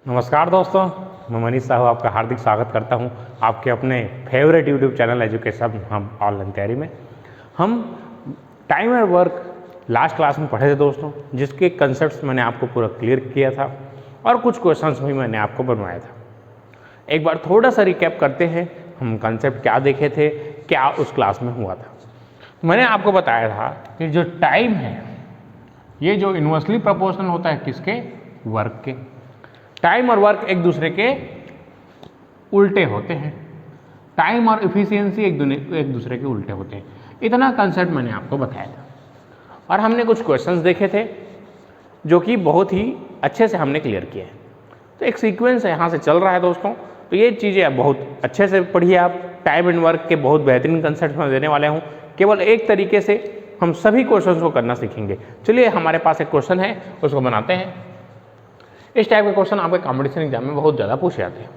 नमस्कार दोस्तों, मैं मनीष साहू आपका हार्दिक स्वागत करता हूं आपके अपने फेवरेट यूट्यूब चैनल एजुकेशन हम ऑनलाइन तैयारी में। हम टाइम और वर्क लास्ट क्लास में पढ़े थे दोस्तों, जिसके कंसेप्ट्स मैंने आपको पूरा क्लियर किया था और कुछ क्वेश्चंस भी मैंने आपको बनवाया था। एक बार थोड़ा सा रिकैप करते हैं, हम कंसेप्ट क्या देखे थे, क्या उस क्लास में हुआ था। मैंने आपको बताया था कि जो टाइम है ये जो इन्वर्सली प्रोपोर्शनल होता है किसके, वर्क के। टाइम और वर्क एक दूसरे के उल्टे होते हैं, टाइम और इफिशियंसी एक दूसरे के उल्टे होते हैं। इतना कंसेप्ट मैंने आपको बताया था और हमने कुछ क्वेश्चंस देखे थे जो कि बहुत ही अच्छे से हमने क्लियर किए हैं। तो एक सीक्वेंस यहाँ से चल रहा है दोस्तों, तो ये चीज़ें आप बहुत अच्छे से पढ़िए। आप टाइम एंड वर्क के बहुत बेहतरीन कंसेप्ट मैं देने वाले हूँ। केवल एक तरीके से हम सभी क्वेश्चंस को करना सीखेंगे। चलिए, हमारे पास एक क्वेश्चन है, उसको बनाते हैं। इस टाइप के क्वेश्चन आपके कॉम्पिटिशन एग्जाम में बहुत ज़्यादा पूछे जाते हैं।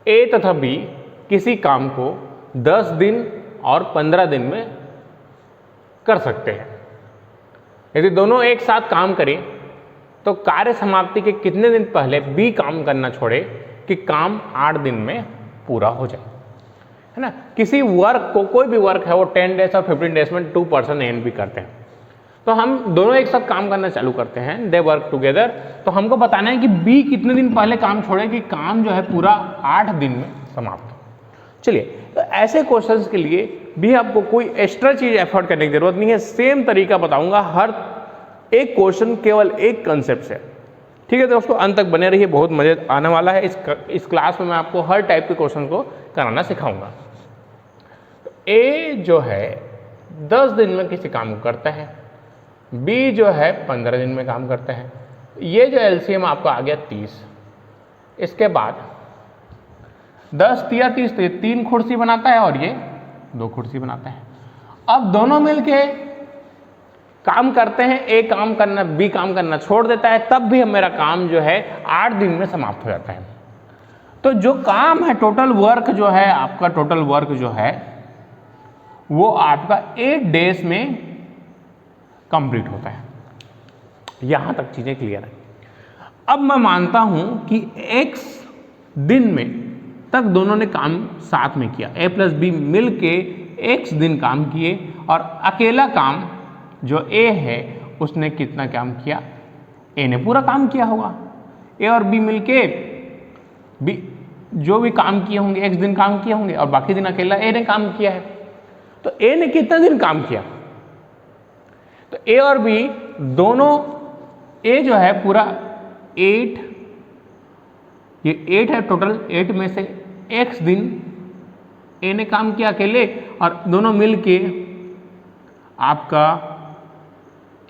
ए तथा बी किसी काम को 10 दिन और 15 दिन में कर सकते हैं। यदि दोनों एक साथ काम करें तो कार्य समाप्ति के कितने दिन पहले बी काम करना छोड़े कि काम 8 दिन में पूरा हो जाए, है ना। किसी वर्क को, कोई भी वर्क है वो 10 डेज और 15 डेज में 2% एंड भी करते हैं। तो हम दोनों एक साथ काम करना चालू करते हैं, दे वर्क टुगेदर। तो हमको बताना है कि बी कितने दिन पहले काम छोड़े कि काम जो है पूरा 8 दिन में समाप्त हो। चलिए, तो ऐसे क्वेश्चंस के लिए भी आपको कोई एक्स्ट्रा चीज एफर्ट करने की जरूरत नहीं है। सेम तरीका बताऊंगा हर एक क्वेश्चन, केवल एक कंसेप्ट से। ठीक है दोस्तों, अंत तक बने रहिए, बहुत मजा आने वाला है। इस क्लास में मैं आपको हर टाइप के क्वेश्चन को कराना सिखाऊंगा। ए जो है 10 दिन में किसी काम को करता है, बी जो है 15 दिन में काम करते हैं। ये जो एलसीएम आपका आ गया 30। इसके बाद 10 तिया 30, तो ये 3 कुर्सी बनाता है और ये 2 कुर्सी बनाता है। अब दोनों मिलके काम करते हैं, ए काम करना, बी काम करना छोड़ देता है, तब भी मेरा काम जो है 8 दिन में समाप्त हो जाता है। तो जो काम है, टोटल वर्क जो है आपका, टोटल वर्क जो है वो आपका 8 डेज में कंप्लीट होता है। यहां तक चीजें क्लियर है। अब मैं मानता हूं कि x दिन में तक दोनों ने काम साथ में किया, a प्लस बी मिल के x दिन काम किए और अकेला काम जो a है उसने कितना काम किया, a ने पूरा काम किया होगा। a और b मिल के जो भी काम किए होंगे, x दिन काम किए होंगे और बाकी दिन अकेला a ने काम किया है। तो a ने कितना दिन काम किया, तो ए और बी दोनों, ए जो है पूरा 8, ये 8 है टोटल, 8 में से x दिन ए ने काम किया अकेले और दोनों मिल के आपका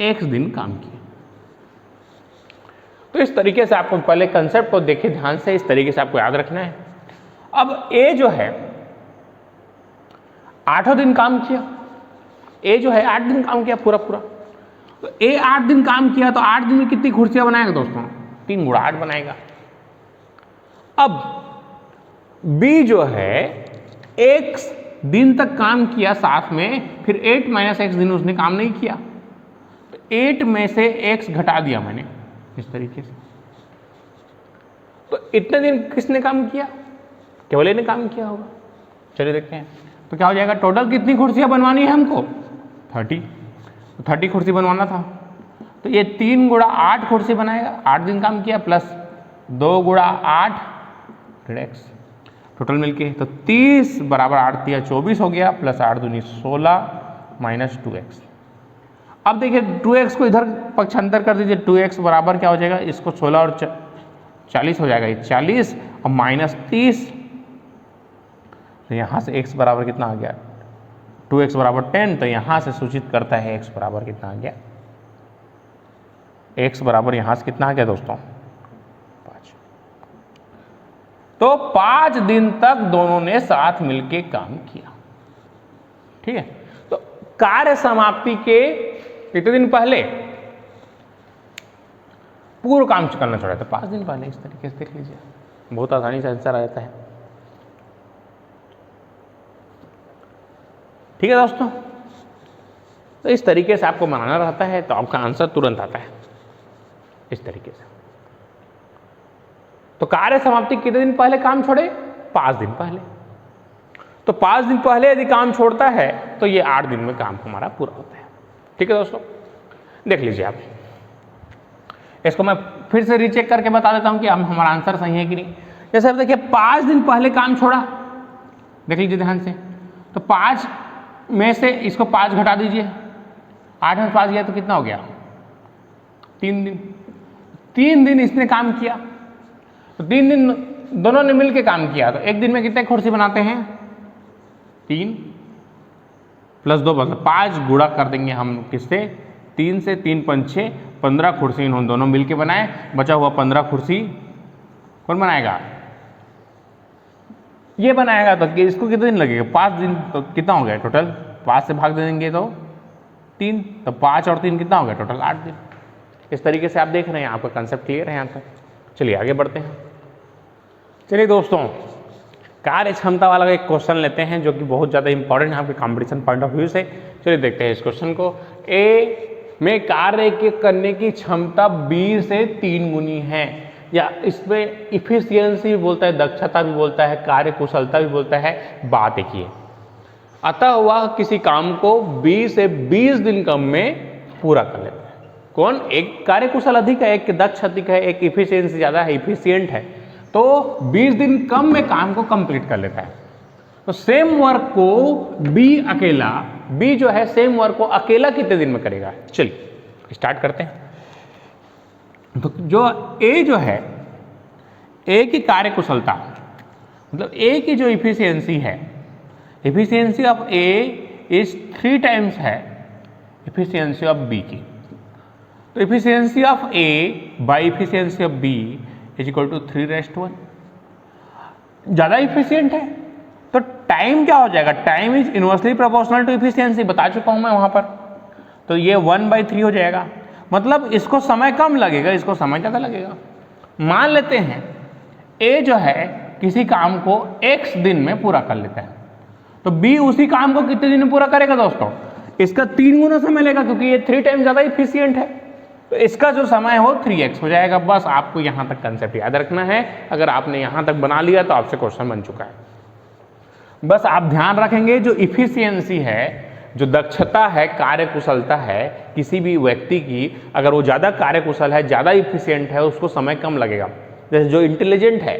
x दिन काम किया। तो इस तरीके से आपको पहले कंसेप्ट को देखिए ध्यान से, इस तरीके से आपको याद रखना है। अब ए जो है 8 दिन काम किया, ए जो है 8 दिन काम किया पूरा। तो ए 8 दिन काम किया तो 8 दिन में कितनी कुर्सियां बनाएगा दोस्तों, 3 गुणा 8 बनाएगा। अब बी जो है x दिन तक काम किया साथ में, फिर 8 माइनस x दिन उसने काम नहीं किया, तो 8 में से x घटा दिया मैंने इस तरीके से। तो इतने दिन किसने काम किया, केवल ए ने काम किया होगा। चलिए देखते हैं, तो क्या हो जाएगा, टोटल कितनी कुर्सियां बनवानी है हमको, 30। तो 30 कुर्सी बनवाना था, तो ये 3 गुणा 8 कुर्सी बनाएगा, 8 दिन काम किया, प्लस 2 गुणा 8 x टोटल मिलके, तो 30 बराबर 8 तिया 24 हो गया, प्लस 8 दूनी 16 माइनस 2x। अब देखिए 2x को इधर पक्षांतर कर दीजिए, 2x बराबर क्या हो जाएगा, इसको 16 और 40 हो जाएगा, ये 40 और माइनस 30। तो यहाँ से x बराबर कितना आ गया, 2x बराबर 10। तो यहां से सूचित करता है x बराबर कितना आ गया, x बराबर यहां से कितना आ गया दोस्तों, 5। तो 5 दिन तक दोनों ने साथ मिलके काम किया। ठीक है, तो कार्य समाप्ति के कितने दिन पहले पूरा काम करना छोड़ा था, 5 दिन पहले। इस तरीके से देख लीजिए, बहुत आसानी से आंसर आ जाता है। ठीक है दोस्तों, तो इस तरीके से आपको बनाना रहता है तो आपका आंसर तुरंत आता है, इस तरीके से। तो कार्य समाप्ति कितने दिन पहले काम छोड़े? 5 दिन पहले। तो 5 दिन पहले यदि काम छोड़ता है तो ये 8 दिन में काम हमारा पूरा होता है। ठीक है दोस्तों, देख लीजिए आप, इसको मैं फिर से रीचेक करके बता देता हूं कि अब हमारा आंसर सही है कि नहीं। जैसे अब देखिए 5 दिन पहले काम छोड़ा, देख लीजिए ध्यान से, तो 5 में से इसको 5 घटा दीजिए, 8 में 5 गया तो कितना हो गया? 3 दिन। 3 दिन इसने काम किया, तो 3 दिन दोनों ने मिलकर काम किया, तो एक दिन में कितने कुर्सी बनाते हैं? 3 + 2 मतलब 5 गुणा कर देंगे हम किससे? 3 से। 3 × 5 = 6, 15 कुर्सी इन्होंने दोनों मिलके बनाए। बचा हुआ 15 कुर्सी कौन बनाएगा? ये बनाएगा। तो इसको कितने दिन लगेगा? 5 दिन। तो कितना हो गया टोटल? 5 से भाग दे देंगे तो 3, तो 5 और 3 कितना हो गया? टोटल 8 दिन। इस तरीके से आप देख रहे हैं, आपका कंसेप्ट क्लियर है यहाँ तक। चलिए आगे बढ़ते हैं। चलिए दोस्तों, कार्य क्षमता वाला एक क्वेश्चन लेते हैं जो कि बहुत ज़्यादा इंपॉर्टेंट है आपके कंपटीशन पॉइंट ऑफ व्यू से। चलिए देखते हैं इस क्वेश्चन को। ए में कार्य के करने की क्षमता बी से 3 गुनी है, या इसमें इफिशियंसी भी बोलता है, दक्षता भी बोलता है, कार्य कुशलता भी बोलता है, बात एक ही है। अतः वह किसी काम को 20 से 20 दिन कम में पूरा कर लेता है। कौन? एक कार्य कुशल अधिक है, एक दक्ष अधिक है, एक इफिशियंसी ज़्यादा है, इफिशियंट है, तो 20 दिन कम में काम को कंप्लीट कर लेता है। तो सेम वर्क को बी अकेला, बी जो है सेम वर्क को अकेला कितने दिन में करेगा? चलिए स्टार्ट करते हैं। तो जो ए जो है, ए की कार्य कुशलता मतलब ए की जो इफिशियंसी है, efficiency of A is 3 times है इफिशियंसी ऑफ बी की। तो efficiency of A by efficiency of B is equal to 3:1। ज़्यादा इफिशियंट है तो टाइम क्या हो जाएगा? Time is inversely proportional to efficiency, बता चुका हूं मैं वहां पर। तो ये 1/3 हो जाएगा, मतलब इसको समय कम लगेगा, इसको समय ज़्यादा लगेगा। मान लेते हैं ए जो है किसी काम को x दिन में पूरा कर लेता है, तो B उसी काम को कितने दिन में पूरा करेगा दोस्तों? इसका 3 गुना समय लेगा, क्योंकि ये 3 टाइम ज़्यादा इफिशियंट है, तो इसका जो समय है वो 3x हो जाएगा। बस आपको यहाँ तक कंसेप्ट याद रखना है। अगर आपने यहाँ तक बना लिया तो आपसे क्वेश्चन बन चुका है। बस आप ध्यान रखेंगे जो इफिशियंसी है, जो दक्षता है, कार्य कुशलता है किसी भी व्यक्ति की, अगर वो ज़्यादा कार्य कुशल है, ज़्यादा इफिशियंट है, उसको समय कम लगेगा। जैसे जो इंटेलिजेंट है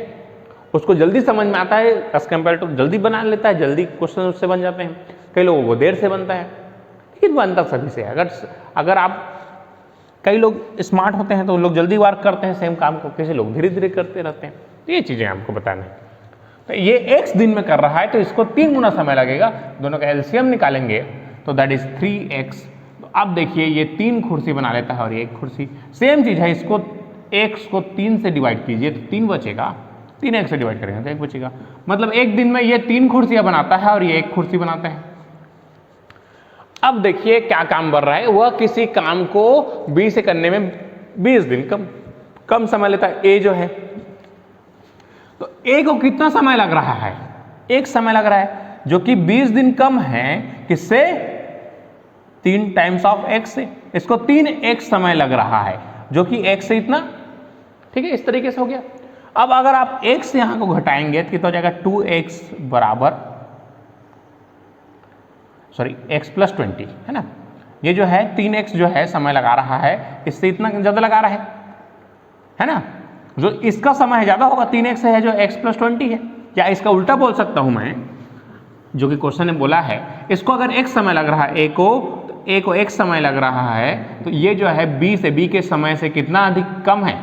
उसको जल्दी समझ में आता है, एज कम्पेयर टू जल्दी बना लेता है, जल्दी क्वेश्चन उससे बन जाते हैं। कई लोगों को देर से बनता है, लेकिन बनता सभी से। अगर आप, कई लोग स्मार्ट होते हैं तो लोग जल्दी वर्क करते हैं सेम काम को, किसी लोग धीरे धीरे करते रहते हैं। तो ये चीज़ें आपको बताना है। तो ये x दिन में कर रहा है तो इसको 3 गुना समय लगेगा। दोनों का एलसीएम निकालेंगे तो दैट इज 3x। तो अब देखिए ये 3 कुर्सी बना लेता है और ये 1 कुर्सी। सेम चीज़ है, इसको x को 3 से डिवाइड कीजिए तो 3 बचेगा, 3x से डिवाइड करेंगे तो 1 बचेगा। मतलब एक दिन में ये 3 कुर्सियाँ बनाता है और ये 1 कुर्सी बनाता है। अब देखिए क्या काम कर रहा है, वह किसी काम को B से करने में 20 दिन कम समय लेता है। ए जो है, तो ए को कितना समय लग रहा है? 1 समय लग रहा है, जो कि 20 दिन कम है किससे? 3 टाइम्स ऑफ x से। इसको 3x समय लग रहा है, जो कि x से इतना। ठीक है, इस तरीके से हो गया। अब अगर आप x यहां को घटाएंगे तो कितना हो जाएगा? 2x बराबर, सॉरी x + 20 है ना। ये जो है 3x जो है समय लगा रहा है, इससे इतना ज़्यादा लगा रहा है ना। जो इसका समय है ज़्यादा होगा, 3x है जो x + 20 है। या इसका उल्टा बोल सकता हूं मैं, जो कि क्वेश्चन ने बोला है, इसको अगर x समय लग रहा है a को x समय लग रहा है, तो ये जो है b के समय से कितना अधिक कम है?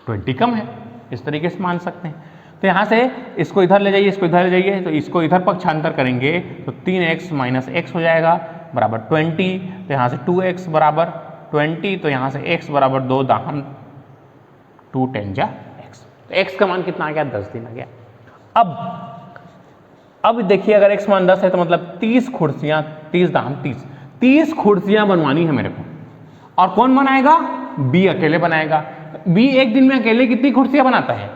20 कम है। इस तरीके से मान सकते हैं। तो यहाँ से इसको इधर ले जाइए, इसको इधर ले जाइए, तो इसको इधर पक्षांतर करेंगे तो 3x - x हो जाएगा बराबर 20। तो यहाँ से 2x बराबर 20, तो यहाँ से x बराबर 2 दाहम 2 10 जा x। तो x का मान कितना आ गया? 10 दिन आ गया। अब देखिए अगर x मान 10 है तो मतलब 30 कुर्सियाँ, 30 दाहम 30 कुर्सियाँ बनवानी है मेरे को। और कौन बनाएगा? B अकेले बनाएगा। B एक दिन में अकेले कितनी कुर्सियाँ बनाता है?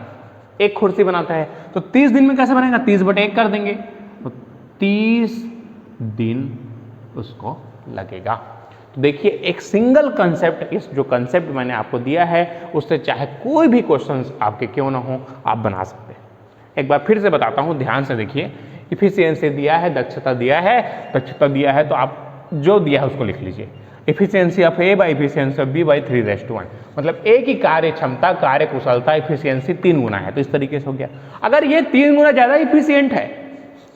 1 कुर्सी बनाता है। तो 30 दिन में कैसे बनेगा? 30/1 कर देंगे तो 30 दिन उसको लगेगा। तो देखिए एक सिंगल कंसेप्ट, इस जो कंसेप्ट मैंने आपको दिया है उससे चाहे कोई भी क्वेश्चंस आपके क्यों ना हो आप बना सकते हैं। एक बार फिर से बताता हूँ, ध्यान से देखिए। इफिशियंसी दिया है, दक्षता दिया है, दक्षता दिया है तो आप जो दिया है उसको लिख लीजिए। Efficiency of A by efficiency of B by 3:1, मतलब ए की कार्य क्षमता, कार्य कुशलता, इफिशियंसी 3 गुना है, तो इस तरीके से हो गया। अगर ये 3 गुना ज्यादा इफिशियंट है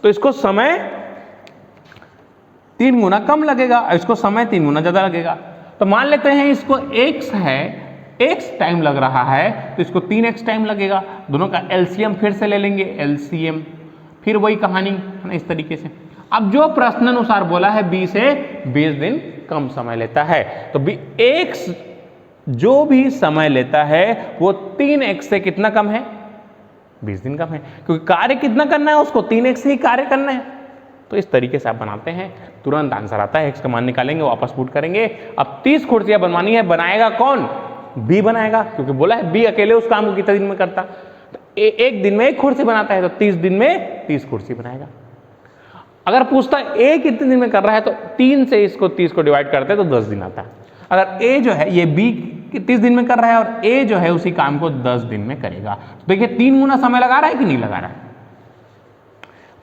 तो इसको समय 3 गुना कम लगेगा, इसको समय 3 गुना ज्यादा लगेगा। तो मान लेते हैं इसको x है, x टाइम लग रहा है तो इसको 3x टाइम लगेगा। दोनों का एलसीएम फिर से ले लेंगे, एलसीएम फिर वही कहानी है ना, इस तरीके से। अब जो प्रश्नानुसार बोला है b से 20 दिन कम समय लेता है, तो x जो भी समय लेता है वो 3x से कितना कम है, 20 दिन कम है, क्योंकि कार्य कितना करना है उसको 3x से ही कार्य करना है। तो इस तरीके से आप बनाते हैं, तुरंत आंसर आता है। x का मान निकालेंगे, वापस पुट करेंगे। अब 30 कुर्सियां बनवानी है, बनाएगा कौन, b बनाएगा, क्योंकि बोला है b अकेले उस काम को कितने दिन में करता। तो एक दिन में 1 कुर्सी बनाता है तो 30 दिन में 30 कुर्सी बनाएगा। अगर पूछता है a कितने दिन में कर रहा है तो 3 से इसको 30 को डिवाइड करते हैं तो 10 दिन आता है। अगर a जो है ये b 30 दिन में कर रहा है और a जो है उसी काम को 10 दिन में करेगा, तो देखिए 3 गुना समय लगा रहा है कि नहीं लगा रहा है।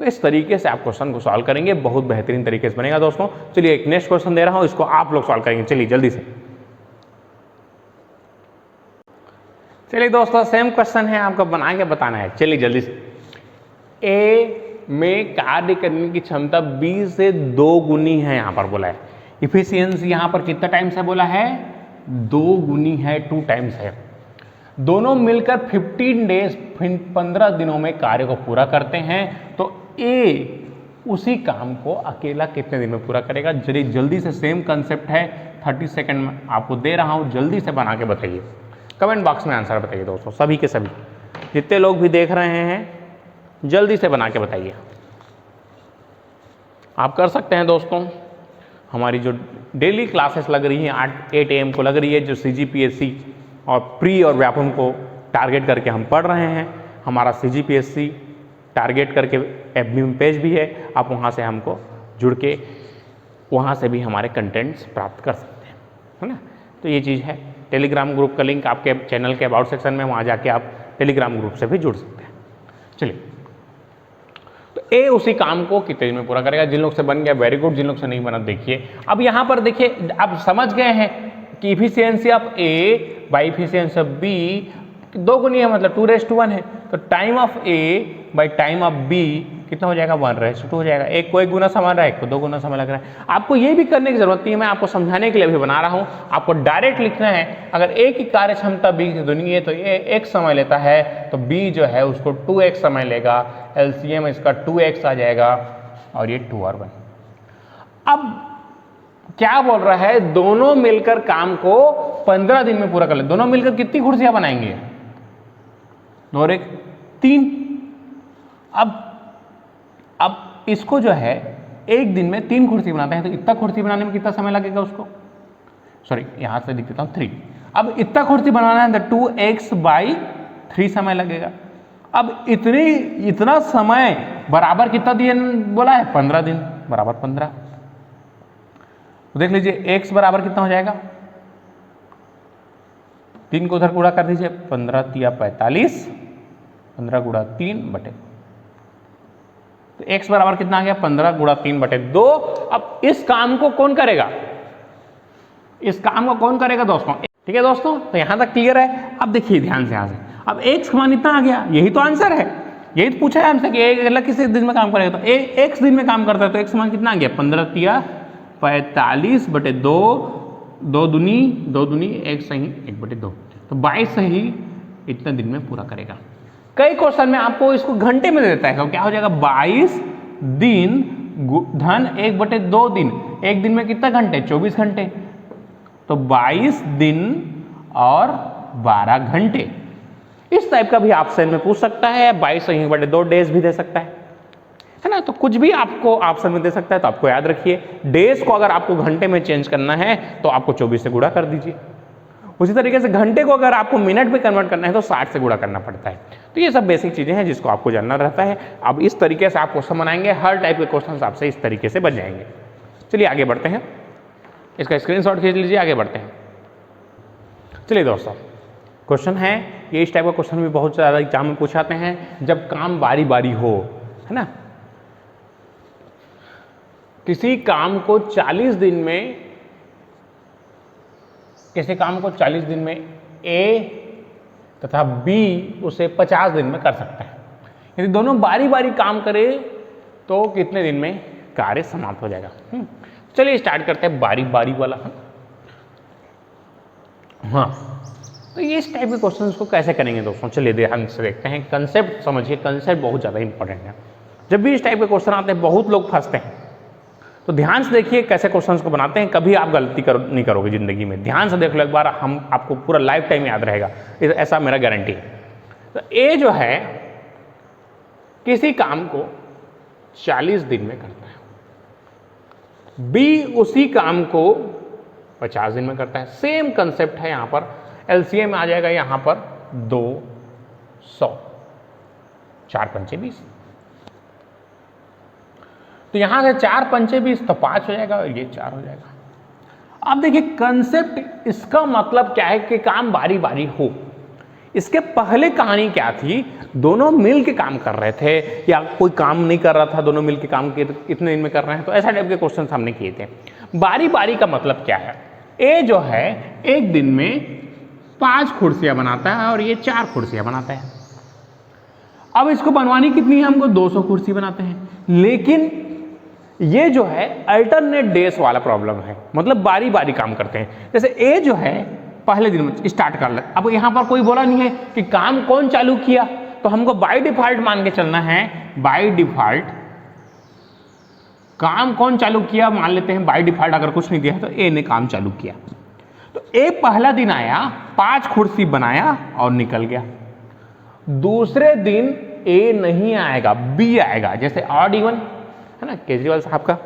तो इस तरीके से आप क्वेश्चन को सॉल्व करेंगे, बहुत बेहतरीन तरीके से बनेगा दोस्तों। चलिए एक नेक्स्ट क्वेश्चन दे रहा हूं, इसको आप लोग सॉल्व करेंगे। चलिए जल्दी से। चलिए दोस्तों सेम क्वेश्चन है, आपको बना के बताना है। चलिए जल्दी से। ए में कार्य करने की क्षमता 20 से 2 गुनी है, यहां पर बोला है। इफिशियंसी यहां पर कितना टाइम से बोला है, 2 गुनी है, 2 टाइम्स है। दोनों मिलकर 15 डेज 15 दिनों में कार्य को पूरा करते हैं, तो ए उसी काम को अकेला कितने दिन में पूरा करेगा। जल्दी से, सेम कंसेप्ट है, 30 सेकंड में आपको दे रहा हूं, जल्दी से बना के बताइए। कमेंट बॉक्स में आंसर बताइए दोस्तों, सभी के सभी जितने लोग भी देख रहे हैं जल्दी से बना के बताइए। आप कर सकते हैं दोस्तों। हमारी जो डेली क्लासेस लग रही हैं 8 AM को लग रही है, जो CGPSC और प्री और व्यापम को टारगेट करके हम पढ़ रहे हैं। हमारा CGPSC टारगेट करके FB में पेज भी है, आप वहाँ से हमको जुड़ के वहाँ से भी हमारे कंटेंट्स प्राप्त कर सकते हैं, है ना। तो ये चीज़ है। टेलीग्राम ग्रुप का लिंक आपके चैनल के अबाउट सेक्शन में, वहाँ जाके आप टेलीग्राम ग्रुप से भी जुड़ सकते हैं। चलिए, तो ए उसी काम को कितने दिन में पूरा करेगा। जिन लोग से बन गया वेरी गुड, जिन लोग से नहीं बना देखिए। अब यहाँ पर देखिए, आप समझ गए हैं कि efficiency of A by efficiency of B 2 गुनी है, मतलब 2:1 है। तो time of A by time of B कितना हो जाएगा, 1:2 हो जाएगा। एक को 1 गुना समय रहा है, एक को 2 गुना समय लग रहा है। आपको ये भी करने की जरूरत नहीं है, मैं आपको समझाने के लिए भी बना रहा हूँ। आपको डायरेक्ट लिखना है, अगर ए की कार्य क्षमता बी की दुनी है तो ए 1 समय लेता है, तो बी जो है उसको 2x समय लेगा। एलसीएम इसका 2x आ जाएगा और ये 2 और 1। अब क्या बोल रहा है, दोनों मिलकर काम को 15 दिन में पूरा कर ले। दोनों मिलकर कितनी कुर्सियां बनाएंगे, 2 और 1 3। अब इसको जो है एक दिन में 3 कुर्सी बनाते हैं, तो इतना कुर्सी बनाने में कितना समय लगेगा उसको, सॉरी यहां से लिख देता हूं 3। अब इतना कुर्सी बनाना है तो 2x/3 समय लगेगा। अब इतना समय बराबर कितना दिन बोला है, 15 दिन बराबर 15। तो देख लीजिए x बराबर कितना हो जाएगा, 3 को उधर गुणा कर दीजिए, 15 तिया 45, 15 गुणा 3 बटे, तो x बराबर कितना आ गया, 15 गुणा 3 बटे 2। अब इस काम को कौन करेगा, इस काम को कौन करेगा दोस्तों, ठीक है दोस्तों। तो यहां तक क्लियर है। अब देखिए ध्यान से, यहां से अब x का मान इतना आ गया, यही तो आंसर है, यही तो पूछा है हमसे कि एक अलग किसी दिन में काम करेगा। तो x दिन में काम करता है, तो x का मान कितना आ गया, 15 तिया 45 बटे 2, 2 दूनी 1 सही 1 बटे 2, तो 22 सही इतने दिन में पूरा करेगा। कई क्वेश्चन में आपको इसको घंटे में दे देता है, तो क्या हो जाएगा, 22 दिन धन 1 बटे 2 दिन। एक दिन में कितना घंटे, 24 घंटे, तो 22 दिन और 12 घंटे। इस टाइप का भी ऑप्शन में पूछ सकता है, 22 1 बटे 2 डेज भी दे सकता है ना। तो कुछ भी आपको ऑप्शन में दे सकता है। तो आपको याद रखिए, डेज को अगर आपको घंटे में चेंज करना है तो आपको 24 से गुणा कर दीजिए। उसी तरीके से घंटे को अगर आपको मिनट में कन्वर्ट करना है तो 60 से गुणा करना पड़ता है। तो ये सब बेसिक चीजें हैं जिसको आपको जानना रहता है। अब इस तरीके से आप क्वेश्चन बनाएंगे, हर टाइप के क्वेश्चन आपसे इस तरीके से बन जाएंगे। चलिए आगे बढ़ते हैं। इसका स्क्रीनशॉट खींच लीजिए, आगे बढ़ते हैं। चलिए दोस्तों, क्वेश्चन है ये, इस टाइप का क्वेश्चन भी बहुत ज़्यादा एग्जाम में पूछाते हैं। जब काम बारी बारी हो, है ना, किसी काम को 40 दिन में, किसी काम को 40 दिन में ए तथा बी उसे 50 दिन में कर सकता है। यदि दोनों बारी बारी काम करे तो कितने दिन में कार्य समाप्त हो जाएगा। चलिए स्टार्ट करते हैं बारी बारी वाला। हाँ, तो ये इस टाइप के क्वेश्चंस को कैसे करेंगे दोस्तों, चलिए ध्यान से देखते हैं। कंसेप्ट समझिए, कंसेप्ट बहुत ज़्यादा इंपॉर्टेंट है। जब भी इस टाइप के क्वेश्चन आते हैं बहुत लोग फंसते हैं, तो ध्यान से देखिए कैसे क्वेश्चंस को बनाते हैं। कभी आप गलती नहीं करोगे जिंदगी में। ध्यान से देख लो एक बार, हम आपको पूरा लाइफ टाइम याद रहेगा, ऐसा मेरा गारंटी है। तो ए जो है किसी काम को 40 दिन में करता है, बी उसी काम को 50 दिन में करता है। सेम कंसेप्ट है, यहां पर एलसीएम आ जाएगा, यहां पर 200, 4 पंचे 20, तो यहां से 4 पंचे 20 तो 5 हो जाएगा और ये 4 हो जाएगा। अब देखिए कंसेप्ट, इसका मतलब क्या है कि काम बारी बारी हो। इसके पहले कहानी क्या थी, दोनों मिल के काम कर रहे थे या कोई काम नहीं कर रहा था, दोनों मिल के काम कितने दिन में कर रहे हैं, तो ऐसा टाइप के क्वेश्चन हमने किए थे। बारी बारी का मतलब क्या है, ए जो है एक दिन में 5 कुर्सियां बनाता है और ये 4 कुर्सियां बनाता है। अब इसको बनवानी कितनी है, हमको 200 कुर्सी बनाते हैं। लेकिन ये जो है अल्टरनेट डेज वाला प्रॉब्लम है, मतलब बारी बारी काम करते हैं। जैसे ए जो है पहले दिन में स्टार्ट कर ले, अब यहां पर कोई बोला नहीं है कि काम कौन चालू किया, तो हमको बाय डिफॉल्ट मान के चलना है। बाय डिफॉल्ट काम कौन चालू किया मान लेते हैं, बाय डिफॉल्ट अगर कुछ नहीं दिया है तो ए ने काम चालू किया। तो ए पहला दिन आया, 5 कुर्सी बनाया और निकल गया। दूसरे दिन ए नहीं आएगा, बी आएगा। जैसे ऑड इवन है ना, केजरीवाल साहब का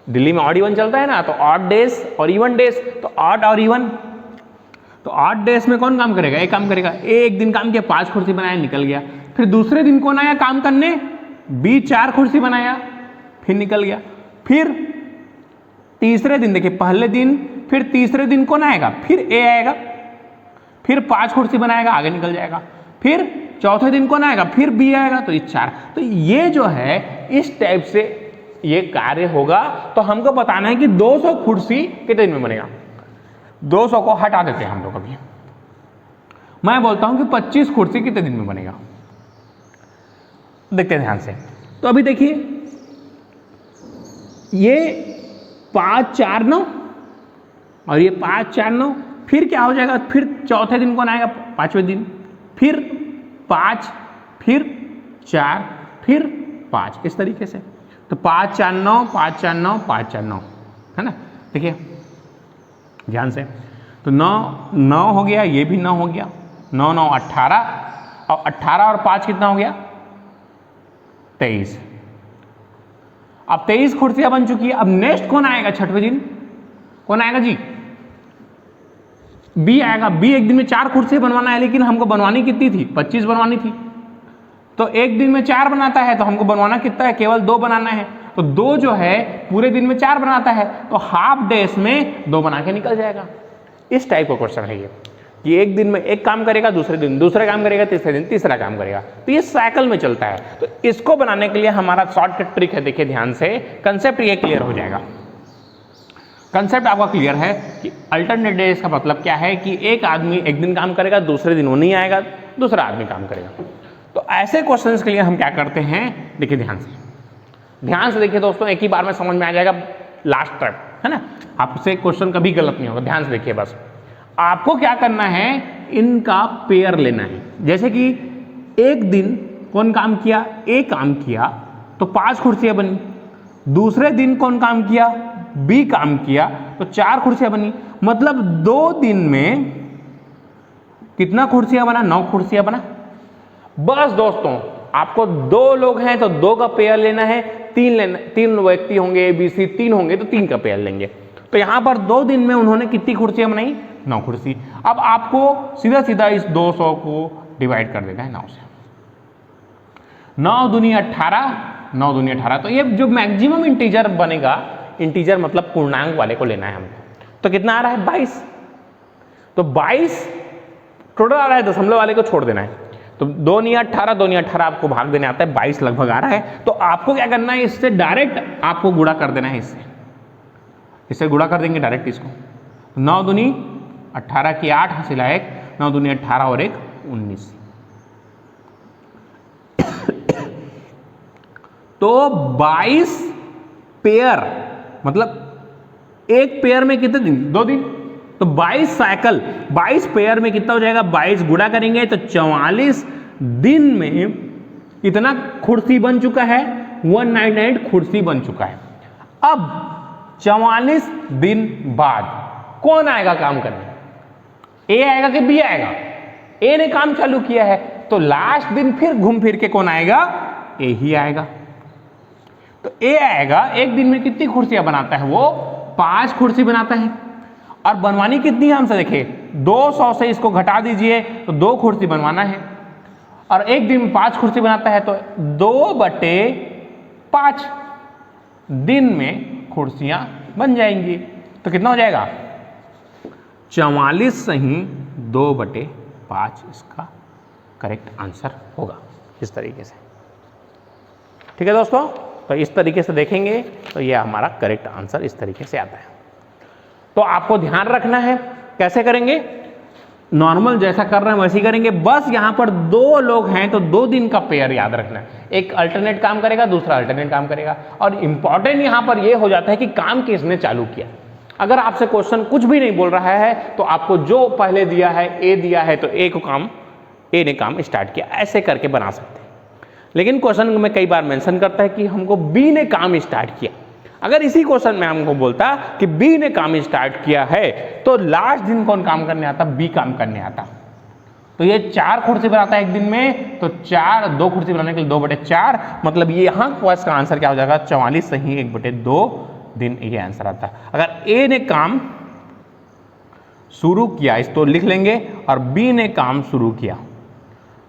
दिल्ली में ऑड इवन चलता है ना, तो ऑड डेज और इवन डेज, तो ऑड और इवन, तो ऑड डेज में कौन काम करेगा, ए काम करेगा। ए एक दिन काम किया, 5 कुर्सी बनाया, निकल गया। फिर दूसरे दिन कौन आया काम करने, बी 4 कुर्सी बनाया, फिर निकल गया। फिर तीसरे दिन देखिए, पहले दिन फिर तीसरे दिन कौन आएगा, फिर ए आएगा, फिर 5 कुर्सी बनाएगा, आगे निकल जाएगा। फिर चौथे दिन कौन आएगा, फिर बी आएगा, तो ये 4। तो ये जो है इस टाइप से ये कार्य होगा। तो हमको बताना है कि 200 कुर्सी कितने दिन में बनेगा। 200 को हटा देते हैं हम लोग अभी, मैं बोलता हूं कि 25 कुर्सी कितने दिन में बनेगा। देखते हैं ध्यान से। तो अभी देखिए ये 5 4 9 और ये 5 4 9, फिर क्या हो जाएगा, फिर चौथे दिन कौन आएगा, 5वें दिन, फिर 5, फिर 4, फिर 5, इस तरीके से। तो 5 4 9 5 4 9 5 4 9 है ना। देखिए ध्यान से, तो 9 हो गया, ये भी 9 हो गया, 9 9 18, और 18 और 5 कितना हो गया, 23। अब 23 कुर्सियां बन चुकी है। अब नेक्स्ट कौन आएगा, छठवें दिन कौन आएगा जी, बी आएगा। बी एक दिन में 4 कुर्सियां बनवाना है, लेकिन हमको बनवानी कितनी थी, 25 बनवानी थी। तो एक दिन में 4 बनाता है, तो हमको बनवाना कितना है, केवल 2 बनाना है। तो 2 जो है पूरे दिन में 4 बनाता है, तो हाफ डेज में 2 बना के निकल जाएगा। इस टाइप का क्वेश्चन है ये, कि एक दिन में एक काम करेगा, दूसरे दिन दूसरा काम करेगा, तीसरे दिन तीसरा काम करेगा। तो ये साइकिल में चलता है। तो इसको बनाने के लिए हमारा शॉर्टकट ट्रिक है, देखिए ध्यान से, कंसेप्ट ये क्लियर हो जाएगा। कंसेप्ट आपका क्लियर है कि अल्टरनेट डेज का मतलब क्या है, कि एक आदमी एक दिन काम करेगा, दूसरे दिन वो नहीं आएगा, दूसरा आदमी काम करेगा। तो ऐसे क्वेश्चंस के लिए हम क्या करते हैं, देखिए ध्यान से देखिए दोस्तों, एक ही बार में समझ में आ जाएगा लास्ट ट्रिप, है ना। आपसे क्वेश्चन कभी गलत नहीं होगा, ध्यान से देखिए। बस आपको क्या करना है, इनका पेयर लेना है। जैसे कि एक दिन कौन काम किया, ए काम किया, तो 5 कुर्सियां बनी। दूसरे दिन कौन काम किया, बी काम किया, तो 4 कुर्सियां बनी। मतलब 2 दिन में कितना कुर्सियां बना, 9 कुर्सियां बना। बस दोस्तों, आपको 2 लोग हैं तो 2 का पेयर लेना है, 3 व्यक्ति होंगे, बी सी 3 होंगे तो 3 का पेयर लेंगे। तो यहां पर 2 दिन में उन्होंने कितनी कुर्सियां बनाई, 9 कुर्सी। अब आपको सीधा सीधा इस 200 को डिवाइड कर देना है 9 से। 9 दूनी 18, 9 दूनी 18। तो ये जो मैक्सिमम इंटीजर बनेगा, इंटीजर मतलब पूर्णांक वाले को लेना है हमको। तो कितना आ रहा है 22। तो 22 टोटल आ रहा है, दशमलव वाले को छोड़ देना है। तो 2 × 18, 2 × 18 आपको भाग देने आता है, 22 लगभग आ रहा है। तो आपको क्या करना है, इससे डायरेक्ट आपको गुणा कर देना है, इससे गुणा कर देंगे डायरेक्ट इसको। 9 दूनी 18 की 8 हासिल है 1, 9 दूनी 18 और 1 19। तो 22 पेयर, मतलब एक पेयर में कितने दिन, 2 दिन। तो 22 साइकिल, 22 पेयर में कितना हो जाएगा, 22 गुणा करेंगे तो 44 दिन में कितना कुर्सी बन चुका है, 198 कुर्सी बन चुका है। अब 44 दिन बाद कौन आएगा काम करने, ए आएगा कि बी आएगा? ए ने काम चालू किया है, तो लास्ट दिन फिर घूम फिर के कौन आएगा, ए ही आएगा। तो ए आएगा, एक दिन में कितनी कुर्सियां बनाता है वो, 5 कुर्सी बनाता है। और बनवानी कितनी है हमसे, देखिए 200 से इसको घटा दीजिए तो 2 कुर्सी बनवाना है। और एक दिन में 5 कुर्सी बनाता है, तो 2/5 दिन में कुर्सियां बन जाएंगी। तो कितना हो जाएगा, 44 सही 2/5 इसका करेक्ट आंसर होगा, इस तरीके से। ठीक है दोस्तों, तो इस तरीके से देखेंगे तो ये हमारा करेक्ट आंसर इस तरीके से आता है। तो आपको ध्यान रखना है, कैसे करेंगे, नॉर्मल जैसा कर रहे हैं वैसे ही करेंगे। बस यहां पर 2 लोग हैं तो 2 दिन का पेयर याद रखना है, एक अल्टरनेट काम करेगा, दूसरा अल्टरनेट काम करेगा। और इंपॉर्टेंट यहां पर यह हो जाता है कि काम किसने चालू किया। अगर आपसे क्वेश्चन कुछ भी नहीं बोल रहा है तो आपको जो पहले दिया है, ए दिया है तो ए ने काम स्टार्ट किया, ऐसे करके बना सकते हैं। लेकिन क्वेश्चन में कई बार मेंशन करता है कि हमको बी ने काम स्टार्ट किया। अगर इसी क्वेश्चन में हमको बोलता कि बी ने काम स्टार्ट किया है, तो लास्ट दिन कौन काम करने आता, बी काम करने आता। तो ये 4 कुर्सी बनाता है एक दिन में, तो 2 कुर्सी बनाने के लिए 2/4, मतलब ये यहाँ क्वेश्चन का आंसर क्या हो जाएगा, 44 सही 1/2 दिन, ये आंसर आता है। अगर ए ने काम शुरू किया, इसको लिख लेंगे, और बी ने काम शुरू किया,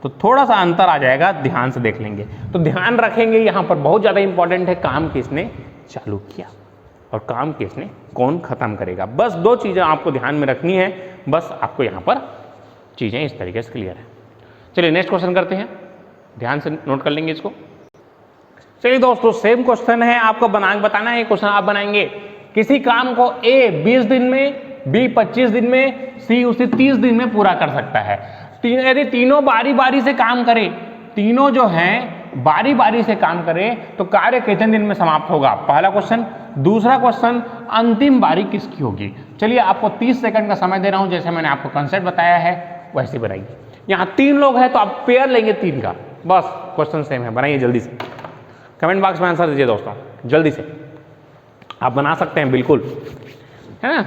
तो थोड़ा सा अंतर आ जाएगा, ध्यान से देख लेंगे। तो ध्यान रखेंगे, यहां पर बहुत ज्यादा इंपॉर्टेंट है, काम किसने चालू किया और काम किसने कौन खत्म करेगा। बस 2 चीजें आपको ध्यान में रखनी है, बस आपको यहां पर चीजें इस तरीके से क्लियर है। चलिए नेक्स्ट क्वेश्चन करते हैं, ध्यान से नोट कर लेंगे इसको। चलिए दोस्तों, सेम क्वेश्चन है, आपको बताना है। क्वेश्चन आप बनाएंगे, किसी काम को ए 20 दिन में, बी 25 दिन में, सी उसे 30 दिन में पूरा कर सकता है। यदि तीनों बारी बारी से काम करें, तीनों जो हैं बारी बारी से काम करें, तो कार्य कितने दिन में समाप्त होगा, पहला क्वेश्चन। दूसरा क्वेश्चन, अंतिम बारी किसकी होगी। चलिए आपको 30 सेकंड का समय दे रहा हूं, जैसे मैंने आपको कंसेप्ट बताया है वैसे बनाइए। यहां 3 लोग हैं तो आप पेयर लेंगे 3 का, बस क्वेश्चन सेम है, बनाइए जल्दी से। कमेंट बॉक्स में आंसर दीजिए दोस्तों, जल्दी से आप बना सकते हैं, बिल्कुल है ना।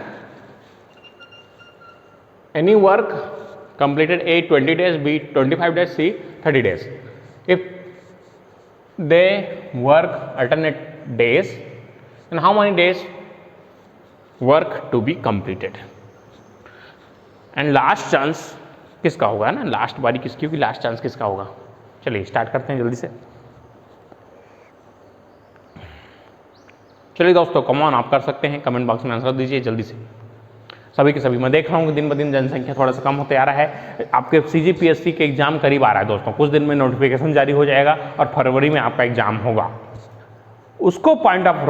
Any work completed A 20 days, B 25 days, C 30 days. If they work alternate days, then how many days work to be completed? And last chance किसका होगा ना, लास्ट बारी किसकी होगी, लास्ट चांस किसका होगा। चलिए स्टार्ट करते हैं जल्दी से। चलिए दोस्तों, कमॉन आप कर सकते हैं, कमेंट बॉक्स में आंसर दीजिए जल्दी से, सभी के सभी। मैं देख रहा हूँ कि दिन ब दिन जनसंख्या थोड़ा सा कम होते आ रहा है। आपके CGPSC के एग्जाम करीब आ रहा है दोस्तों, कुछ दिन में नोटिफिकेशन जारी हो जाएगा और फरवरी में आपका एग्जाम होगा। उसको पॉइंट ऑफ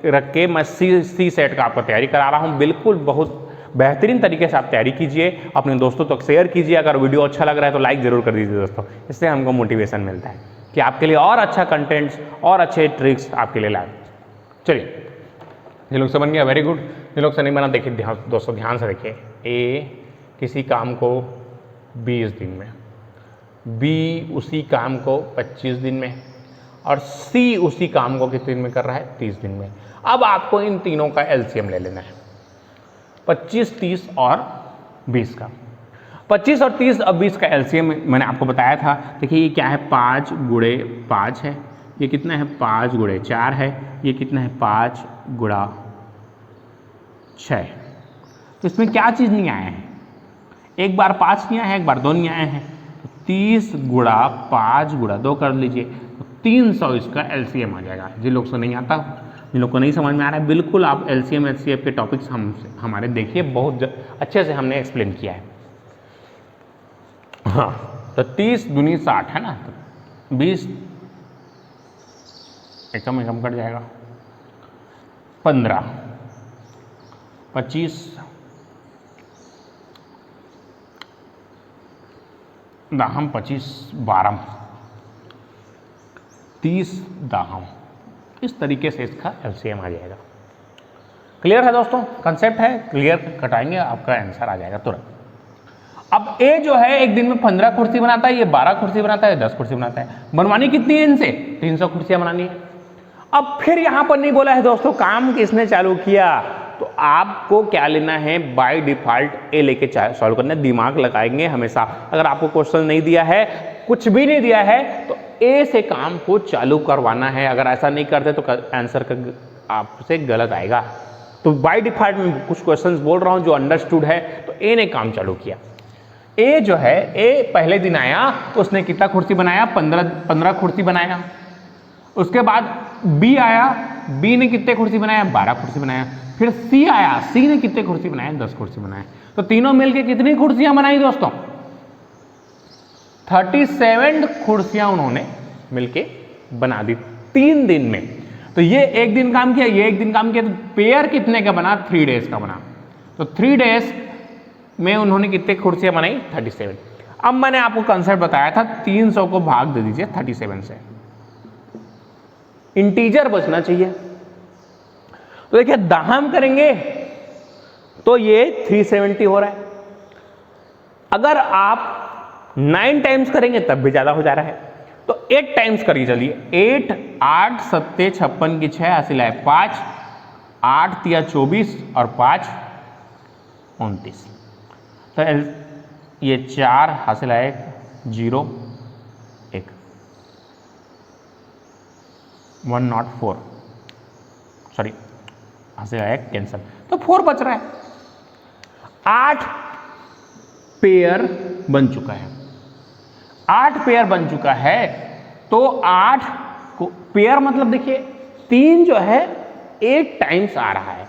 रख के मैं सी सेट का आपको तैयारी करा रहा हूँ। बिल्कुल बहुत बेहतरीन तरीके से आप तैयारी कीजिए, अपने दोस्तों तक शेयर कीजिए। अगर वीडियो अच्छा लग रहा है तो लाइक जरूर कर दीजिए दोस्तों, इससे हमको मोटिवेशन मिलता है कि आपके लिए और अच्छा कंटेंट्स और अच्छे ट्रिक्स आपके लिए लाए। चलिए, ये लोग से बन गया, वेरी गुड। ये लोग से नहीं बना, देखिए दोस्तों ध्यान से देखिए। ए किसी काम को 20 दिन में, बी उसी काम को 25 दिन में, और सी उसी काम को कितने दिन में कर रहा है, 30 दिन में। अब आपको इन तीनों का एलसीएम ले लेना है, 25, 30 और 20 का। 25 और 30 और 20 का एलसीएम मैंने आपको बताया था। देखिए ये क्या है, 5 गुणे 5 है, ये कितना है 5 गुणे 4 है, ये कितना है 5 गुणा 6। तो इसमें क्या चीज़ नहीं आया है, एक बार 5 नहीं आया है, एक बार 2 नहीं आए हैं। तो 30 गुणा 5 गुणा 2 कर लीजिए, तो 300 इसका एलसीएम आ जाएगा। जिन लोग से नहीं आता जिन लोग को नहीं समझ में आ रहा है बिल्कुल आप LCM HCF के टॉपिक्स हमारे देखिए, बहुत अच्छे से हमने एक्सप्लेन किया है। हाँ, तो 30 दूनी 60 है ना, तो 20 एकम एकम कट जाएगा, 15 25 दाहम 25 12 30 दाहम, इस तरीके से इसका LCM आ जाएगा। क्लियर है दोस्तों, कंसेप्ट है क्लियर, कटाएंगे आपका आंसर आ जाएगा तुरंत। अब ए जो है एक दिन में 15 कुर्सी बनाता है, ये 12 कुर्सी बनाता है, 10 कुर्सी बनाता है। बनवानी कितनी है इनसे? 300 कुर्सियां बनानी है। अब फिर यहां पर नहीं बोला है दोस्तों काम किसने चालू किया, तो आपको क्या लेना है, बाय डिफॉल्ट ए लेके सॉल्व करना है, दिमाग लगाएंगे हमेशा। अगर आपको क्वेश्चन नहीं दिया है, कुछ भी नहीं दिया है, तो ए से काम को चालू करवाना है। अगर ऐसा नहीं करते तो आंसर का आपसे गलत आएगा। तो बाय डिफॉल्ट में कुछ क्वेश्चंस बोल रहा हूं जो अंडरस्टूड है, तो ए ने काम चालू किया। ए जो है, ए पहले दिन आया तो उसने कितना कुर्सी बनाया, 15 कुर्सी बनाया। उसके बाद बी आया, बी ने कितने कुर्सी बनाया, 12 कुर्सी बनाया। फिर सी आया, सी ने कितने कुर्सी बनाया, 10 कुर्सी बनाया। तो तीनों मिलके कितनी कुर्सियां बनाई दोस्तों? 37 कुर्सियां उन्होंने मिलके बना दी 3 दिन में। तो ये एक दिन काम किया, ये एक दिन काम किया, तो पेयर कितने का बना? 3 डेज का बना। तो 3 डेज में उन्होंने कितने कुर्सियां बनाई? 37। अब मैंने आपको कंसेप्ट बताया था 300 को भाग दे दीजिए 37 से, इंटीजर बचना चाहिए। तो देखिए दाहम करेंगे तो ये 370 हो रहा है। अगर आप 9 टाइम्स करेंगे तब भी ज्यादा हो जा रहा है, तो 8 टाइम्स करिए। चलिए 8 8 7 56 की 6 हासिल है 5, 8 तिया 24 और 5 29। तो ये 4 हासिल है 0 1 104, सॉरी हासिल है कैंसल, तो 4 बच रहा है। 8 पेयर बन चुका है, 8 पेयर बन चुका है। तो 8 को पेयर मतलब देखिए 3 जो है 8 टाइम्स आ रहा है।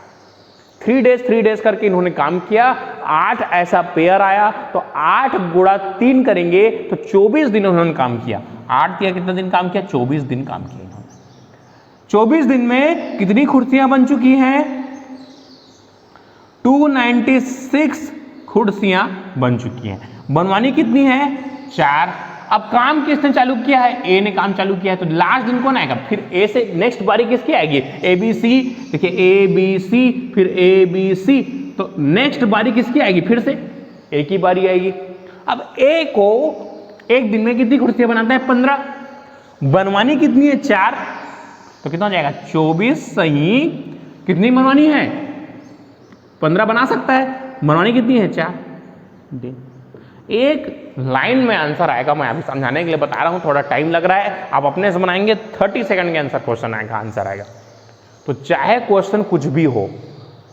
3 डेज करके इन्होंने काम किया, 8 ऐसा पेयर आया, तो 8 गुणा 3 करेंगे तो 24 दिन उन्होंने काम किया। 8 दिया कितना दिन काम किया? 24 दिन काम किया इन्होंने। 24 दिन में कितनी कुर्सियां बन चुकी हैं? 296 कुर्सियां बन चुकी हैं। बनवानी कितनी है? 4। अब काम किसने चालू किया है? ए ने काम चालू किया है। तो लास्ट दिन कौन आएगा? फिर ए से नेक्स्ट बारी किसकी आएगी? ABC। देखिए ABC, फिर ABC, तो नेक्स्ट बारी किसकी आएगी? फिर से ए की बारी आएगी। अब ए को एक दिन में कितनी कुर्सियां बनाता है? 15। बनवानी कितनी है? 4। तो कितना हो जाएगा? 24 सही। कितनी बनवानी है? 15 बना सकता है। बनवानी कितनी है? 4 दिन। एक लाइन में आंसर आएगा। मैं अभी समझाने के लिए बता रहा हूं, थोड़ा टाइम लग रहा है, आप अपने से बनाएंगे 30 सेकंड के आंसर क्वेश्चन आएगा, आंसर आएगा। तो चाहे क्वेश्चन कुछ भी हो,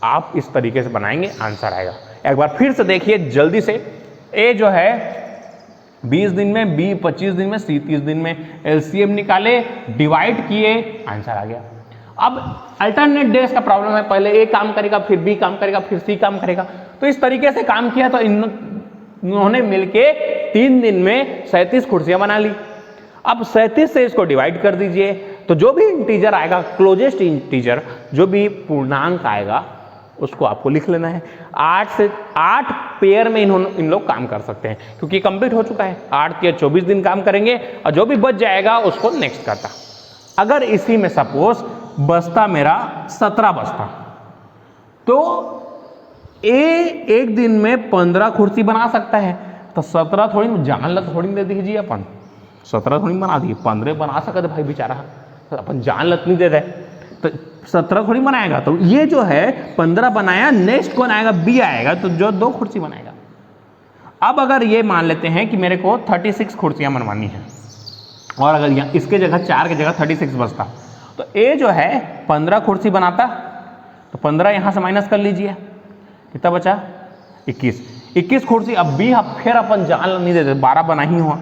आप इस तरीके से बनाएंगे, आंसर आएगा। एक बार फिर से देखिए जल्दी से। ए जो है 20 दिन में, बी 25 दिन में, सी 30 दिन में। LCM निकाले, डिवाइड किए, आंसर आ गया। अब अल्टरनेट डेज का प्रॉब्लम है, पहले ए काम करेगा, फिर बी काम करेगा, फिर सी काम करेगा। तो इस तरीके से काम किया, तो इन्होंने मिलके 3 दिन में 37 कुर्सियां बना ली। अब 37 से इसको डिवाइड कर दीजिए, तो जो भी इंटीजर आएगा, क्लोजेस्ट इंटीजर, जो भी पूर्णांक आएगा, उसको आपको लिख लेना है। 8 पेयर में इन लोग काम कर सकते हैं, क्योंकि कंप्लीट हो चुका है। 8 या 24 दिन काम करेंगे, और जो भी बच जाएगा उसको नेक्स्ट करता। अगर इसी में सपोज बचता मेरा 17 बचता, तो ए एक दिन में 15 कुर्सी बना सकता है। तो 17 थोड़ी जान थोड़ी दे दीजिए अपन, 17 थोड़ी बना दिए, 15 बना सकते भाई बेचारा, तो अपन जान लत नहीं दे रहे, तो 17 थोड़ी बनाएगा। तो ये जो है 15 बनाया, नेक्स्ट कौन आएगा? बी आएगा, तो जो 2 कुर्सी बनाएगा। अब अगर ये मान लेते हैं कि मेरे को 36 कुर्सियां बनवानी है, और अगर यहाँ इसके जगह 4 की जगह 36 बचता, तो ए जो है 15 कुर्सी बनाता, तो 15 यहां से माइनस कर लीजिए, कितना बचा? 21 कुर्सी। अब बी फिर अपन जान नहीं देते, 12 बना ही हुआ,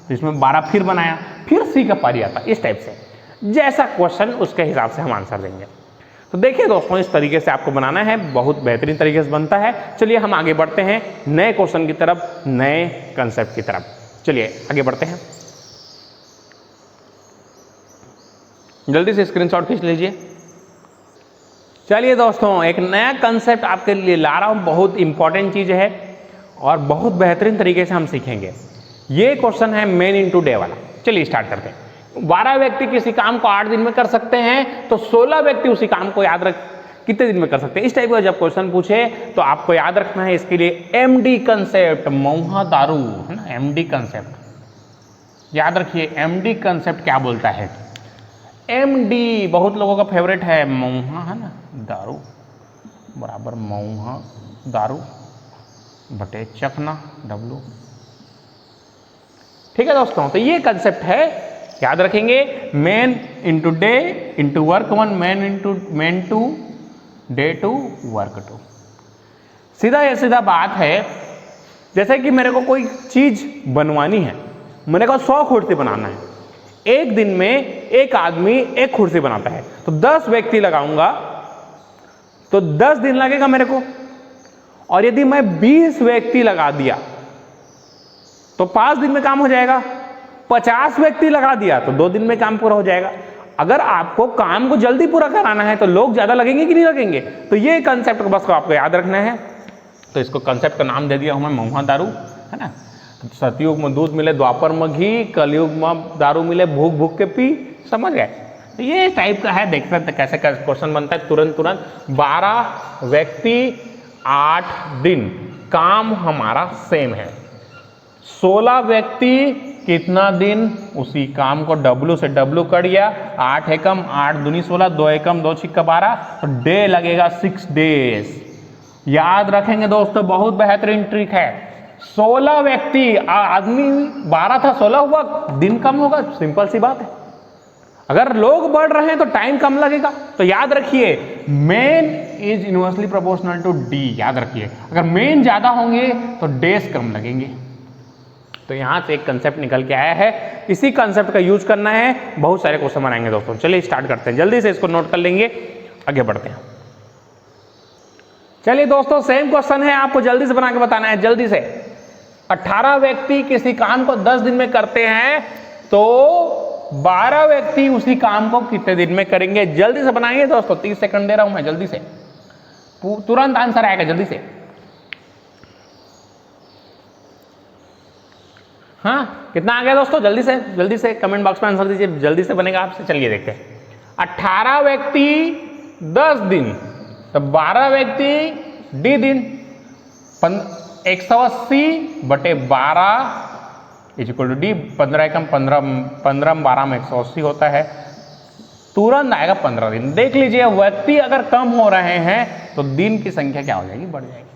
तो इसमें 12 फिर बनाया, फिर सी का पारी आता। इस टाइप से जैसा क्वेश्चन उसके हिसाब से हम आंसर देंगे। तो देखिए दोस्तों, इस तरीके से आपको बनाना है, बहुत बेहतरीन तरीके से बनता है। चलिए हम आगे बढ़ते हैं नए क्वेश्चन की तरफ, नए कंसेप्ट की तरफ। चलिए आगे बढ़ते हैं, जल्दी से स्क्रीनशॉट खींच लीजिए। चलिए दोस्तों, एक नया कंसेप्ट आपके लिए ला रहा हूं, बहुत इंपॉर्टेंट चीज है और बहुत बेहतरीन तरीके से हम सीखेंगे। ये क्वेश्चन है मेन इंटू डे वाला। चलिए स्टार्ट करते हैं। 12 व्यक्ति किसी काम को 8 दिन में कर सकते हैं, तो 16 व्यक्ति उसी काम को याद रख कितने दिन में कर सकते हैं। इस टाइप का जब क्वेश्चन पूछे तो आपको याद रखना है इसके लिए एमडी कंसेप्ट, मऊहा दारू, है ना, एमडी कंसेप्ट याद रखिए। एमडी कंसेप्ट क्या बोलता है? एमडी बहुत लोगों का फेवरेट है, मऊहा, है ना, दारू बराबर मऊहा दारू बटे चखना डब्लू। ठीक है दोस्तों, तो ये कंसेप्ट है, याद रखेंगे। Men into day into work 1, men to day to work 2। सीधा बात है, जैसे कि मेरे को कोई चीज बनवानी है, मेरे को 100 कुर्सी बनाना है। एक दिन में एक आदमी एक कुर्सी बनाता है, तो 10 व्यक्ति लगाऊंगा तो 10 दिन लगेगा मेरे को। और यदि मैं 20 व्यक्ति लगा दिया तो 5 दिन में काम हो जाएगा। 50 व्यक्ति लगा दिया तो 2 दिन में काम पूरा हो जाएगा। अगर आपको काम को जल्दी पूरा कराना है तो लोग ज्यादा लगेंगे कि नहीं लगेंगे? तो ये कंसेप्ट को बस आपको याद रखना है। तो इसको कंसेप्ट का नाम दे दिया हूं मैं, मऊहा दारू, है ना। सतयुग में दूध मिले, द्वापर में घी, कलयुग में दारू मिले, भूख भूख के पी, समझ गए? तो ये टाइप का है, देख सकते कैसे क्वेश्चन बनता है तुरंत। 12 व्यक्ति 8 दिन, काम हमारा सेम है। 16 व्यक्ति कितना दिन, उसी काम को W से W कर दिया, 8 एकम 8 दूनी 16, 2 एकम 2 छिक्का 12, तो डे लगेगा 6 डेज। याद रखेंगे दोस्तों, बहुत बेहतरीन ट्रिक है। 16 व्यक्ति, आदमी 12 था 16 हुआ, दिन कम होगा, सिंपल सी बात है। अगर लोग बढ़ रहे हैं तो टाइम कम लगेगा। तो याद रखिए, men is inversely proportional to D, याद रखिए। अगर मेन ज्यादा होंगे तो डेज कम लगेंगे। तो यहां से एक कंसेप्ट निकल के आया है, इसी कंसेप्ट का यूज करना है, बहुत सारे क्वेश्चन बनाएंगे दोस्तों। चलिए स्टार्ट करते हैं, जल्दी से इसको नोट कर लेंगे, आगे बढ़ते हैं। चलिए दोस्तों, सेम क्वेश्चन है, आपको जल्दी से बना के बताना है, जल्दी से। 18 व्यक्ति किसी काम को 10 दिन में करते हैं, तो 12 व्यक्ति उसी काम को कितने दिन में करेंगे? जल्दी से बनाएंगे दोस्तों, 30 सेकंड दे रहा हूं मैं, जल्दी से, तुरंत आंसर आएगा, जल्दी से। हाँ, कितना आ गया दोस्तों? जल्दी से कमेंट बॉक्स में आंसर दीजिए, जल्दी से बनेगा आपसे। चलिए देखते हैं। 18 व्यक्ति 10 दिन, तो 12 व्यक्ति डी दिन, 180 बटे 12 इज इक्वल टू डी। 15 एकम 15 12 में 180 होता है, तुरंत आएगा 15 दिन। देख लीजिए, व्यक्ति अगर कम हो रहे हैं तो दिन की संख्या क्या हो जाएगी? बढ़ जाएगी।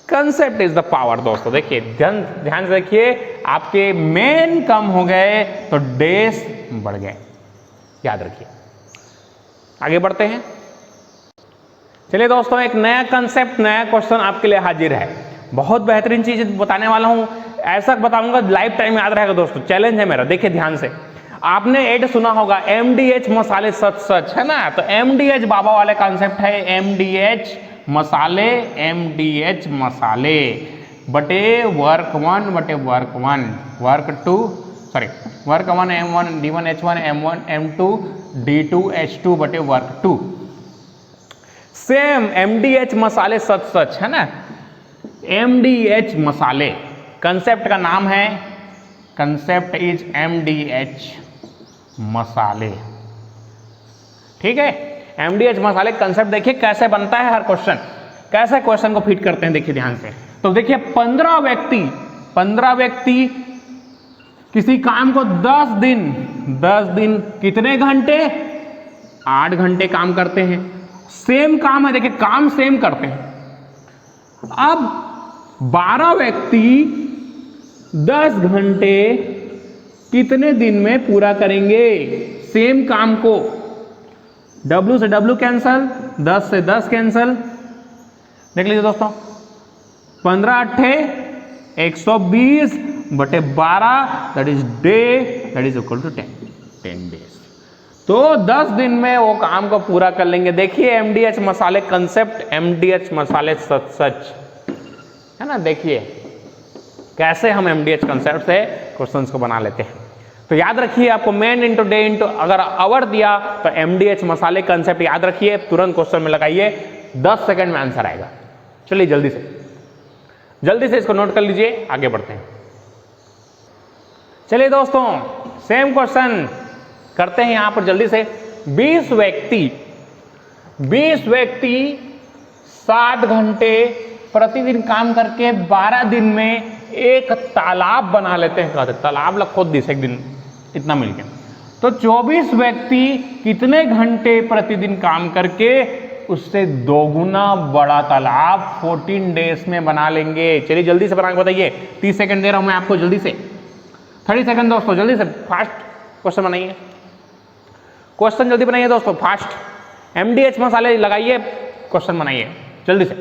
कंसेप्ट इज द पावर दोस्तों। देखिए ध्यान से देखिए, आपके मेन कम हो गए तो डेज बढ़ गए, याद रखिए। आगे बढ़ते हैं। चलिए दोस्तों, एक नया कंसेप्ट, नया क्वेश्चन आपके लिए हाजिर है। बहुत बेहतरीन चीज बताने वाला हूं, ऐसा बताऊंगा लाइफ टाइम याद रहेगा दोस्तों। चैलेंज है मेरा, देखिए ध्यान से। आपने एड सुना होगा, MDH मसाले सच सच, है ना। तो MDH बाबा वाले कॉन्सेप्ट है, MDH मसाले, MDH मसाले बटे वर्क 1 बटे work 1, work 2 sorry work 1 M1 D1 H1 M1 M2 D2 H2 बटे वर्क 2। सेम MDH मसाले सच सच, है ना। MDH मसाले, कंसेप्ट का नाम है, कंसेप्ट इज MDH मसाले, ठीक है। MDH मसाले कंसेप्ट देखिए कैसे बनता है, हर क्वेश्चन कैसे क्वेश्चन को फिट करते हैं, देखिए ध्यान से। तो देखिए 15 व्यक्ति किसी काम को 10 दिन कितने घंटे? 8 घंटे काम करते हैं। सेम काम है, देखिए काम सेम करते हैं। अब 12 व्यक्ति 10 घंटे कितने दिन में पूरा करेंगे? सेम काम को, W से W कैंसल, 10 से 10 कैंसल। देख लीजिए दोस्तों, 15 अट्ठे 120 बटे 12 that is day, that is equal to 10 days. तो 10 दिन में वो काम को पूरा कर लेंगे। देखिए एमडीएच मसाले कंसेप्ट, एमडीएच मसाले सच सच, है ना। देखिए कैसे हम एमडीएच कंसेप्ट से क्वेश्चंस को बना लेते हैं। तो याद रखिए आपको मेन इंटू डे इंटू अगर आवर दिया तो एमडीएच मसाले कंसेप्ट याद रखिए, तुरंत क्वेश्चन में लगाइए, 10 सेकंड में आंसर आएगा। चलिए जल्दी से इसको नोट कर लीजिए, आगे बढ़ते हैं। चलिए दोस्तों सेम क्वेश्चन करते हैं यहां पर जल्दी से। 20 व्यक्ति 60 घंटे प्रतिदिन काम करके 12 दिन में एक तालाब बना लेते हैं। कहते तालाब लग खोद दिस एक दिन इतना मिल गया। तो 24 व्यक्ति कितने घंटे प्रतिदिन काम करके उससे दोगुना बड़ा तालाब 14 डेज में बना लेंगे। चलिए जल्दी से बना के बताइए। 30 सेकंड दे रहा हूं मैं आपको, जल्दी से 30 सेकंड दोस्तों, जल्दी से फास्ट क्वेश्चन बनाइए। क्वेश्चन जल्दी बनाइए दोस्तों, फास्ट। एमडीएच मसाले लगाइए, क्वेश्चन बनाइए जल्दी से।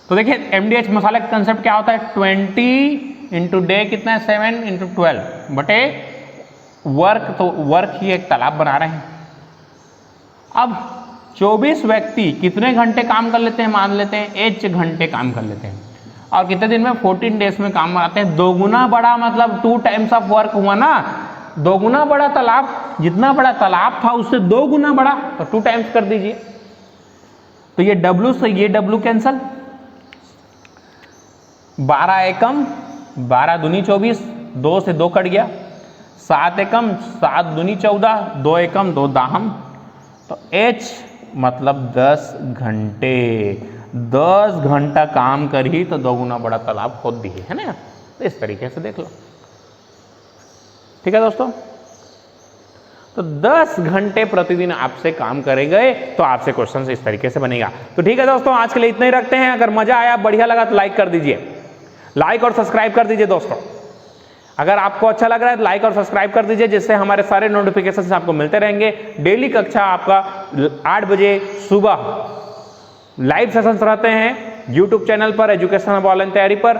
तो देखिए एमडीएच मसाले का कंसेप्ट क्या होता है, 20 इंटू डे कितना है, 7 इंटू 12 बटे वर्क। तो वर्क ही एक तालाब बना रहे हैं। अब 24 व्यक्ति कितने घंटे काम कर लेते हैं, मान लेते हैं 8 घंटे काम कर लेते हैं, और कितने दिन में, 14 डेज में काम बनाते हैं। दोगुना बड़ा मतलब 2 टाइम्स ऑफ वर्क हुआ ना। दोगुना बड़ा तालाब, जितना बड़ा तालाब था उससे 2 गुना बड़ा, तो 2 टाइम्स कर दीजिए। तो ये W से ये W कैंसल, 12 एकम 12 दूनी 24, 2 से 2 कट गया, 7 एकम 7 दूनी 14, 2 एकम 2 दाहम। तो H मतलब 10 घंटे, 10 घंटा काम कर ही तो 2 गुना बड़ा तालाब खोद दिए, है ना। तो इस तरीके से देख लो, ठीक है दोस्तों। तो 10 घंटे प्रतिदिन आपसे काम करेंगे तो आपसे क्वेश्चन इस तरीके से बनेगा। तो ठीक है दोस्तों, आज के लिए इतना ही रखते हैं। अगर मजा आया, बढ़िया लगा तो लाइक कर दीजिए, लाइक और सब्सक्राइब कर दीजिए दोस्तों। अगर आपको अच्छा लग रहा है तो लाइक और सब्सक्राइब कर दीजिए, जिससे हमारे सारे नोटिफिकेशन आपको मिलते रहेंगे। डेली कक्षा आपका 8 बजे सुबह लाइव सेशंस रहते हैं यूट्यूब चैनल पर, एजुकेशन ऑफ ऑनलाइन तैयारी पर।